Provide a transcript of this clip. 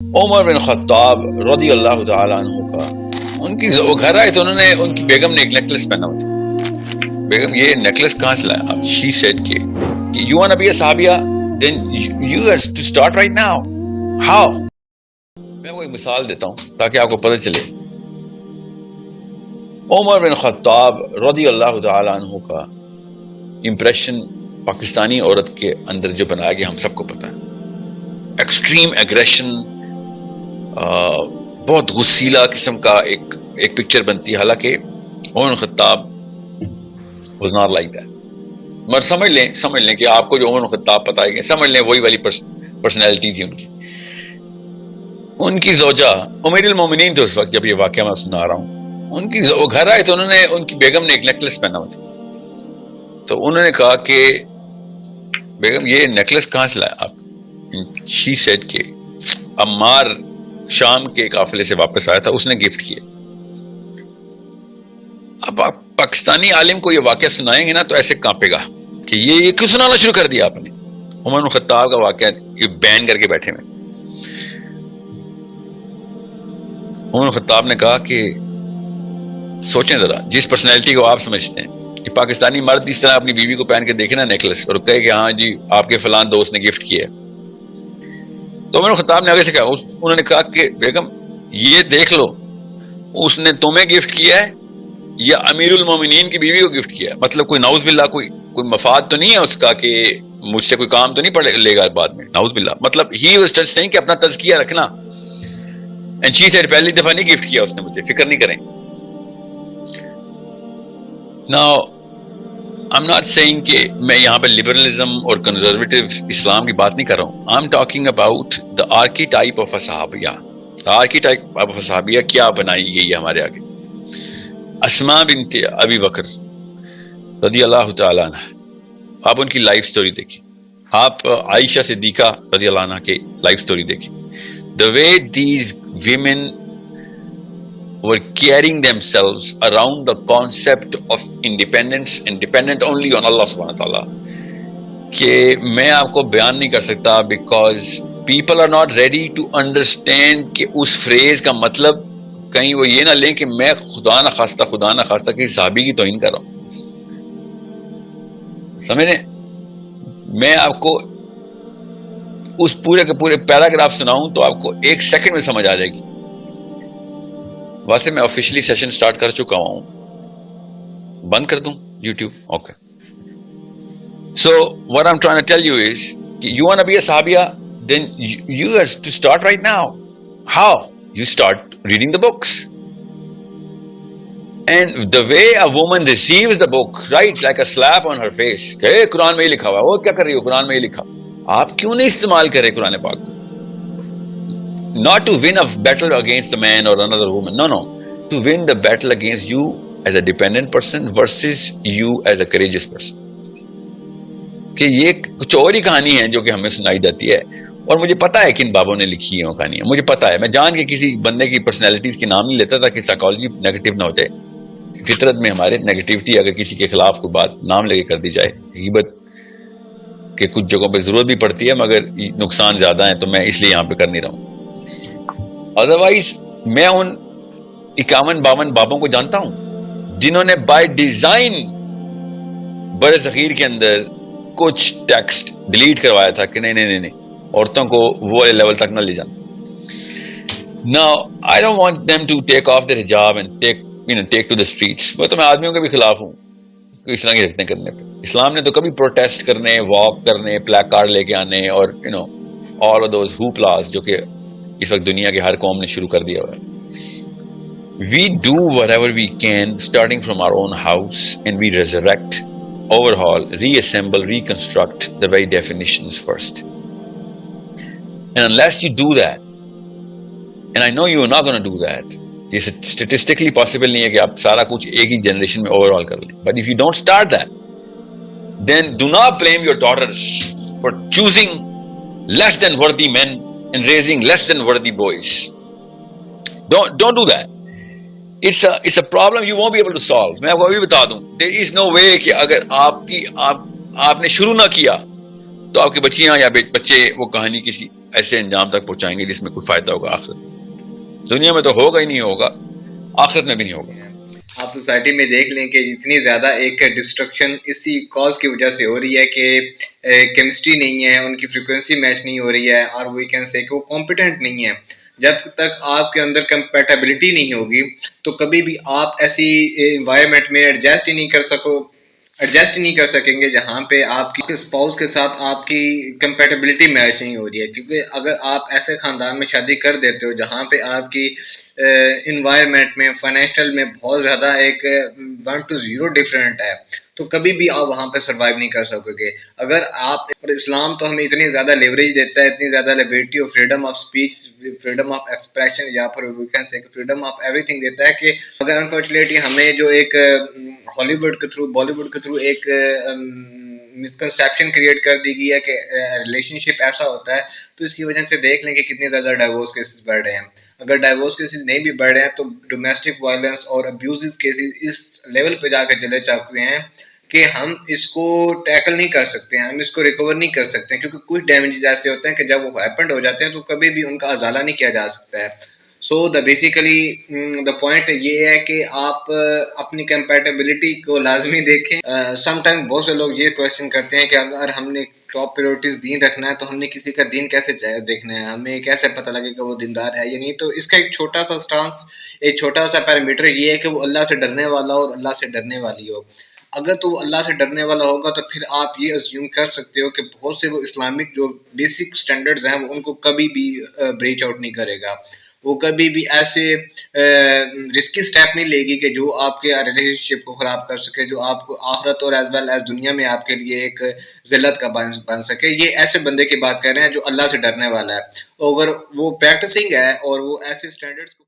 عمر بن خطاب رضی اللہ تعالی عنہ کا وہ گھر آئے تو انہوں نے ان کی بیگم نے ایک نیکلس پہنا ہوا تھا. بیگم یہ نیکلس کہاں سے لایا آپ؟ شی سیڈ کہ you want to be a صحابیہ then you have to start right now. How? میں وہ ایک مثال دیتا ہوں تاکہ آپ کو پتہ چلے. عمر بن خطاب رضی اللہ تعالی عنہ کا امپریشن پاکستانی عورت کے اندر جو بنایا گیا ہم سب کو پتہ ہے. ایکسٹریم ایگریشن، بہت غصیلا قسم کا ایک پکچر بنتی ہے. حالانکہ عمر بن خطاب واز ناٹ لائک دیٹ. مگر سمجھ لیں کہ آپ کو جو عمر بن خطاب پتہ ہے کہ سمجھ لیں وہی والی پرسنالٹی تھی ان کی زوجہ امیر المومنین تھے اس وقت جب یہ واقعہ میں سنا رہا ہوں. وہ گھر آئے تو انہوں نے ان کی بیگم نے ایک نیکلس پہنا ہوا تھا. تو انہوں نے کہا کہ بیگم یہ نیکلس کہاں سے لایا آپ؟ شی سیڈ کہ عمار شام کے قافلے سے واپس آیا تھا، اس نے گفٹ کیا. اب آپ پاکستانی عالم کو یہ واقعہ سنائیں گے نا تو ایسے کانپے گا کہ یہ کیوں سنانا شروع کر دیا آپ نے. عمر بن خطاب کا واقعہ یہ بین کر کے بیٹھے ہوئے. عمر بن خطاب نے کہا کہ سوچیں ذرا، جس پرسنالٹی کو آپ سمجھتے ہیں کہ پاکستانی مرد اس طرح اپنی بیوی کو پہن کے دیکھے نا نیکلس اور کہے کہ ہاں جی آپ کے فلان دوست نے گفٹ کیا ہے. تو عمر بن خطاب نے آگے سے کہا، انہوں نے کہا کہ بیگم یہ دیکھ لو اس نے تمہیں گفٹ کیا ہے یا امیر المومنین کی بیوی کو گفٹ کیا ہے. مطلب کوئی نعوذ باللہ کوئی مفاد تو نہیں ہے اس کا کہ مجھ سے کوئی کام تو نہیں پڑے لے گا بعد میں، نعوذ باللہ. مطلب ہی واز جسٹ سیئنگ کہ اپنا تزکیہ رکھنا. اینڈ شی سیڈ پہلی دفعہ نہیں گفٹ کیا اس نے مجھے، فکر نہیں کریں. Now I'm not saying کہ میں یہاں پہ لبرلزم اور کنزرویٹو اسلام کی بات نہیں کر رہا ہوں. I'm talking about the archetype of a صحابیہ. archetype of a صحابیہ کیا بنائی گئی ہے ہمارے آگے. اسماء بنت ابی بکر رضی اللہ تعالیٰ عنہ، آپ ان کی لائف سٹوری دیکھیں. آپ عائشہ صدیقہ رضی اللہ عنہ کی لائف سٹوری دیکھیں. The way these women were carrying themselves around the concept of independence and dependent only on Allah subhanahu wa ta'ala کہ میں آپ کو بیان نہیں کر سکتا because people are not ready to understand کہ اس فریز کا مطلب کہیں وہ یہ نہ لیں کہ میں خدا نہ خواستہ کہ صحابی کی توہین کر رہا ہوں. سمجھیں، میں آپ کو اس پورے کے پورے پیراگراف سناؤں تو آپ کو ایک سیکنڈ میں سمجھ آ جائے گی. ویسے میں آفیشلی سیشن سٹارٹ کر چکا ہوں، بند کر دوں YouTube? Okay. So what I'm trying to tell you is you want to be a صحابیہ then you have to start right now. How? You start reading the books. And the way a woman receives the book, right, like a slap on her face کہ قرآن میں ہی لکھا ہوا ہے، وہ کیا کر رہی ہو قرآن میں ہی لکھا. آپ کیوں نہیں استعمال کرے قرآن پاک کو؟ Not to win a battle against a man or another woman. No. To win the battle against you as a dependent person versus you as a courageous person. کہ یہ کچھ اور ہی کہانی ہے جو کہ ہمیں سنائی جاتی ہے اور مجھے پتا ہے کن بابوں نے لکھی ہے وہ کہانی. مجھے پتا ہے، میں جان کے کسی بندے کی پرسنالٹیز کے نام نہیں لیتا تاکہ سائیکالوجی نیگیٹو نہ ہو جائے. فطرت میں ہمارے نیگیٹیوٹی اگر کسی کے خلاف کوئی بات نام لے کے کر دی جائے، غیبت کہ کچھ جگہوں پہ ضرورت بھی پڑتی ہے مگر نقصان زیادہ ہے تو میں اس لیے یہاں پہ کر نہیں رہا ہوں. ادروائز میں ان 51-52 بابوں کو جانتا ہوں جنہوں نے بائی ڈیزائن بر صغیر کے اندر کچھ ٹیکسٹ ڈیلیٹ کروایا تھا کہ نہیں عورتوں کو وہ لیول تک نہ لے جانا. Now I don't want them to take off their hijab and take to the streets. وہ تو میں آدمیوں کے بھی خلاف ہوں اس طرح کی حرکتیں کرنے پہ. اسلام نے تو کبھی پروٹیسٹ کرنے، واک کرنے، پلیک کارڈ لے کے آنے اور all of those hooplas جو کہ اس وقت دنیا کے ہر قوم نے شروع کر دیا ہوا ہے. We do whatever we can starting from our own house and we resurrect, overhaul, reassemble, reconstruct the very definitions first. And unless you do that, and I know you are not going to do that, یہ statistically possible نہیں ہے کہ آپ سارا کچھ ایک ہی generation میں overhaul کر لیں. But if you don't start that, then do not blame your daughters for choosing less than worthy men and raising less than worthy boys. Don't do that. It's a problem you won't be able to solve. میں آپ کو ابھی بتا دوں, there is no way کہ اگر آپ نے شروع نہ کیا تو آپ کی بچیاں یا بچے وہ کہانی کسی ایسے انجام تک پہنچائیں گے جس میں کوئی فائدہ ہوگا آخرت میں. دنیا میں تو ہوگا ہی نہیں ہوگا, آخرت میں بھی نہیں ہوگا. آپ سوسائٹی میں دیکھ لیں کہ اتنی زیادہ ایک ڈسٹرکشن اسی کاز کی وجہ سے ہو رہی ہے کہ کیمسٹری نہیں ہے, ان کی فریکوینسی میچ نہیں ہو رہی ہے, اور وی کین سے کہ وہ کمپیٹنٹ نہیں ہے. جب تک آپ کے اندر کمپیٹیبلٹی نہیں ہوگی تو کبھی بھی آپ ایسی انوائرمنٹ میں ایڈجسٹ ہی نہیں کر سکیں گے جہاں پہ آپ کی اسپاؤس کے ساتھ آپ کی کمپیٹیبلٹی میچ نہیں ہو رہی ہے. کیونکہ اگر آپ ایسے خاندان میں شادی کر دیتے ہو جہاں پہ آپ کی انوائرمنٹ میں فائنینشیل میں بہت زیادہ ایک 1-0 ڈفرینٹ ہے, تو کبھی بھی آپ وہاں پہ سروائیو نہیں کر سکو گے. اگر آپ, اور اسلام تو ہمیں اتنی زیادہ لیوریج دیتا ہے, اتنی زیادہ لبرٹی اور freedom of speech, freedom of expression, یا پھر we can say freedom of everything دیتا ہے, کہ اگر انفارچونیٹلی ہمیں جو ایک ہالی ووڈ کے تھرو, بالی ووڈ کے تھرو ایک مسکنسیپشن کریٹ کر دی گئی ہے کہ ریلیشن شپ ایسا ہوتا ہے, تو اس کی وجہ سے دیکھ لیں کہ کتنے زیادہ ڈائیورس کیسز بڑھ رہے ہیں. اگر ڈائیورس کیسز نہیں بھی بڑھ رہے ہیں تو ڈومیسٹک وائلنس اور ابیوزز کیسز اس لیول پہ جا کے چلے چکے ہیں کہ ہم اس کو ٹیکل نہیں کر سکتے ہیں, ہم اس کو ریکور نہیں کر سکتے ہیں, کیونکہ کچھ ڈیمیجز ایسے ہوتے ہیں کہ جب وہ ہیپنڈ ہو جاتے ہیں تو کبھی بھی ان کا ازالہ نہیں کیا جا سکتا ہے. سو بیسیکلی دا پوائنٹ یہ ہے کہ آپ اپنی کمپیٹیبلٹی کو لازمی دیکھیں. سم ٹائم بہت سے لوگ یہ کویشچن کرتے ہیں کہ اگر ہم نے ٹاپ پریورٹیز دین رکھنا ہے تو ہم نے کسی کا دین کیسے دیکھنا ہے, ہمیں کیسے پتہ لگے کہ وہ دیندار ہے یا نہیں. تو اس کا ایک چھوٹا سا سٹانس, ایک چھوٹا سا پیرامیٹر یہ ہے کہ وہ اللہ سے ڈرنے والا ہو اور اللہ سے ڈرنے والی ہو. اگر تو وہ اللہ سے ڈرنے والا ہوگا تو پھر آپ یہ اسیوم کر سکتے ہو کہ بہت سے وہ اسلامک جو بیسک سٹینڈرڈز ہیں وہ ان کو کبھی بھی بریچ آؤٹ نہیں کرے گا, وہ کبھی بھی ایسے رسکی سٹیپ نہیں لے گی کہ جو آپ کے ریلیشن شپ کو خراب کر سکے, جو آپ کو آخرت اور ایز ویل ایز دنیا میں آپ کے لیے ایک ذلت کا بن سکے. یہ ایسے بندے کی بات کر رہے ہیں جو اللہ سے ڈرنے والا ہے, اگر وہ پریکٹسنگ ہے اور وہ ایسے سٹینڈرڈز کو